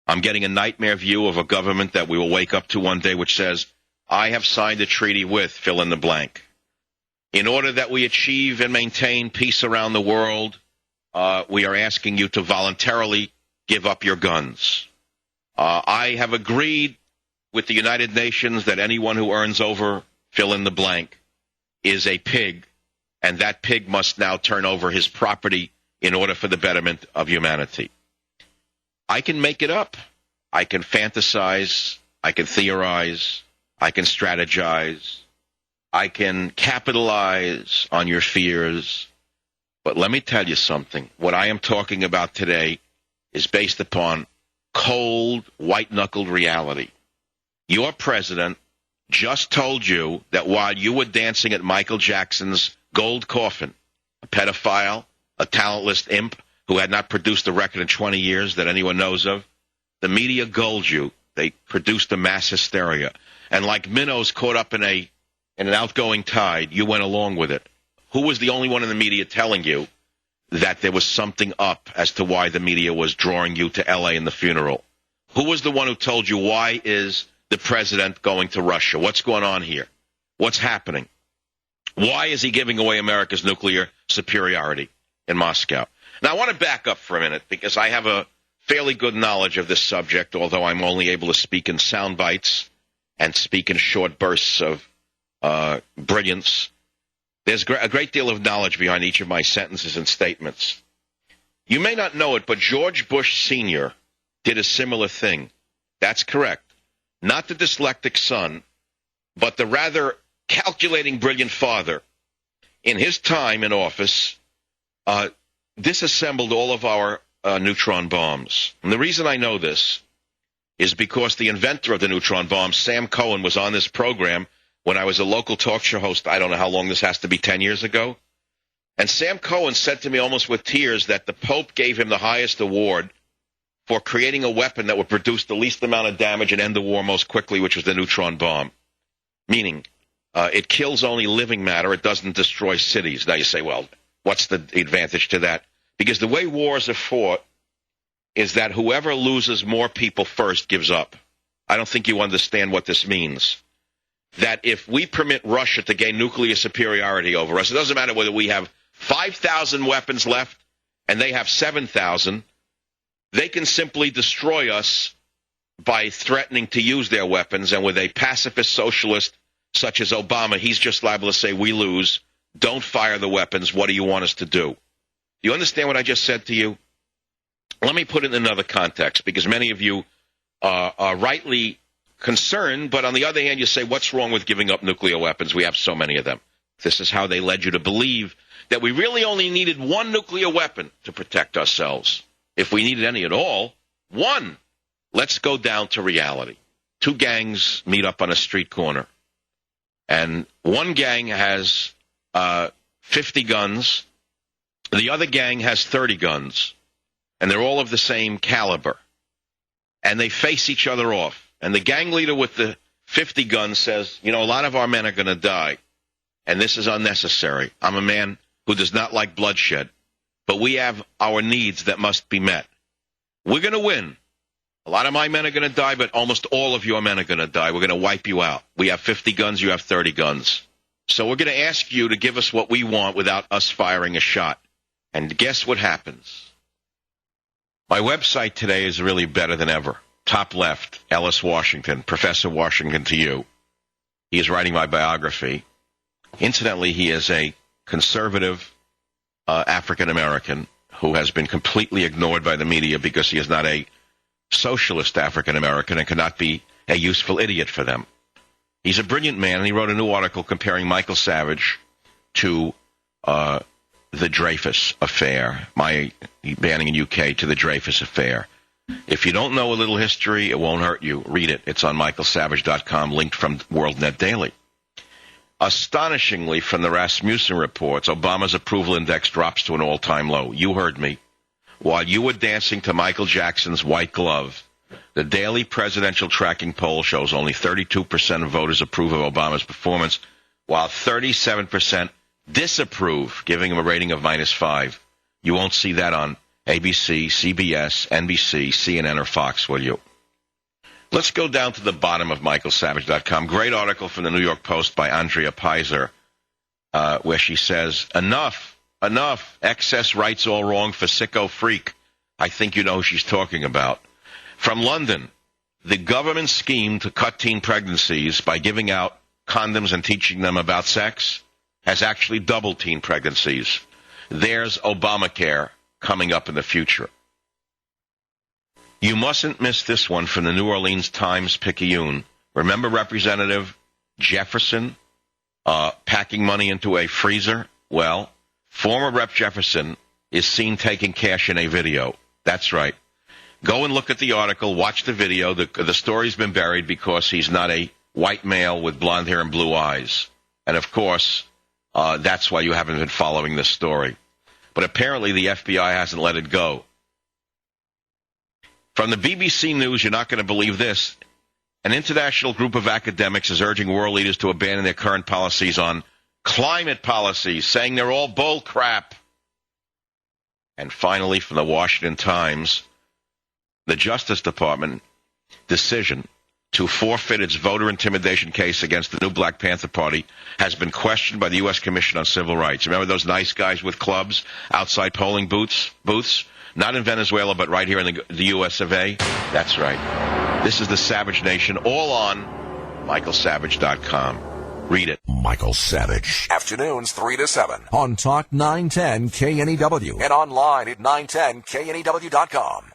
I'm getting a nightmare view of a government that we will wake up to one day which says, I have signed a treaty with fill in the blank. In order that we achieve and maintain peace around the world, we are asking you to voluntarily give up your guns. I have agreed with the United Nations that anyone who earns over fill in the blank is a pig, and that pig must now turn over his property in order for the betterment of humanity. I can make it up. I can fantasize. I can theorize. I can strategize. I can capitalize on your fears. But let me tell you something. What I am talking about today is based upon cold, white-knuckled reality. Your president just told you that while you were dancing at Michael Jackson's gold coffin, a pedophile, a talentless imp who had not produced a record in 20 years that anyone knows of, the media gulled you. They produced a mass hysteria. And like minnows caught up in an outgoing tide, you went along with it. Who was the only one in the media telling you that there was something up as to why the media was drawing you to L.A. in the funeral? Who was the one who told you, why is the president going to Russia? What's going on here? What's happening? Why is he giving away America's nuclear superiority in Moscow? Now, I want to back up for a minute because I have a fairly good knowledge of this subject, although I'm only able to speak in sound bites and speak in short bursts of brilliance. There's a great deal of knowledge behind each of my sentences and statements. You may not know it, but George Bush Sr. did a similar thing. That's correct. Not the dyslexic son, but the rather calculating, brilliant father. In his time in office, disassembled all of our neutron bombs. And the reason I know this is because the inventor of the neutron bomb, Sam Cohen, was on this program when I was a local talk show host. I don't know how long this has to be, 10 years ago. And Sam Cohen said to me almost with tears that the Pope gave him the highest award for creating a weapon that would produce the least amount of damage and end the war most quickly, which was the neutron bomb. Meaning, it kills only living matter. It doesn't destroy cities. Now you say, well, what's the advantage to that? Because the way wars are fought is that whoever loses more people first gives up. I don't think you understand what this means. That if we permit Russia to gain nuclear superiority over us, it doesn't matter whether we have 5,000 weapons left and they have 7,000, they can simply destroy us by threatening to use their weapons. And with a pacifist socialist such as Obama, he's just liable to say, we lose, don't fire the weapons, what do you want us to do? Do you understand what I just said to you? Let me put it in another context, because many of you are rightly concerned, but on the other hand, you say, what's wrong with giving up nuclear weapons? We have so many of them. This is how they led you to believe that we really only needed one nuclear weapon to protect ourselves. If we needed any at all, one. Let's go down to reality. Two gangs meet up on a street corner, and one gang has 50 guns, the other gang has 30 guns, and they're all of the same caliber, and they face each other off. And the gang leader with the 50 guns says, you know, a lot of our men are going to die, and this is unnecessary. I'm a man who does not like bloodshed, but we have our needs that must be met. We're going to win. A lot of my men are going to die, but almost all of your men are going to die. We're going to wipe you out. We have 50 guns, you have 30 guns. So we're going to ask you to give us what we want without us firing a shot. And guess what happens? My website today is really better than ever. Top left, Ellis Washington, Professor Washington to you. He is writing my biography. Incidentally, he is a conservative African-American who has been completely ignored by the media because he is not a socialist African-American and cannot be a useful idiot for them. He's a brilliant man, and he wrote a new article comparing Michael Savage to the Dreyfus affair, my banning in UK to the Dreyfus affair. If you don't know a little history, it won't hurt you. Read it. It's on michaelsavage.com, linked from WorldNet Daily. Astonishingly, from the Rasmussen reports, Obama's approval index drops to an all-time low. You heard me. While you were dancing to Michael Jackson's White Glove, the daily presidential tracking poll shows only 32% of voters approve of Obama's performance, while 37% disapprove, giving him a rating of -5. You won't see that on ABC, CBS, NBC, CNN, or Fox, will you? Let's go down to the bottom of michaelsavage.com. Great article from the New York Post by Andrea Pizer, where she says, enough, excess rights all wrong for sicko freak. I think you know who she's talking about. From London, the government scheme to cut teen pregnancies by giving out condoms and teaching them about sex has actually doubled teen pregnancies. There's Obamacare coming up in the future. You mustn't miss this one from the New Orleans Times-Picayune. Remember Representative Jefferson packing money into a freezer? Well, former Rep. Jefferson is seen taking cash in a video. That's right. Go and look at the article, watch the video. The story's been buried because he's not a white male with blonde hair and blue eyes. And, of course, that's why you haven't been following this story. But apparently the FBI hasn't let it go. From the BBC News, you're not going to believe this. An international group of academics is urging world leaders to abandon their current policies on climate policies, saying they're all bull crap. And finally, from the Washington Times, the Justice Department decision to forfeit its voter intimidation case against the new Black Panther Party has been questioned by the U.S. Commission on Civil Rights. Remember those nice guys with clubs outside polling booths? Not in Venezuela, but right here in the U.S. of A. That's right. This is the Savage Nation, all on michaelsavage.com. Read it. Michael Savage. Afternoons 3 to 7 on Talk 910 KNEW and online at 910knew.com.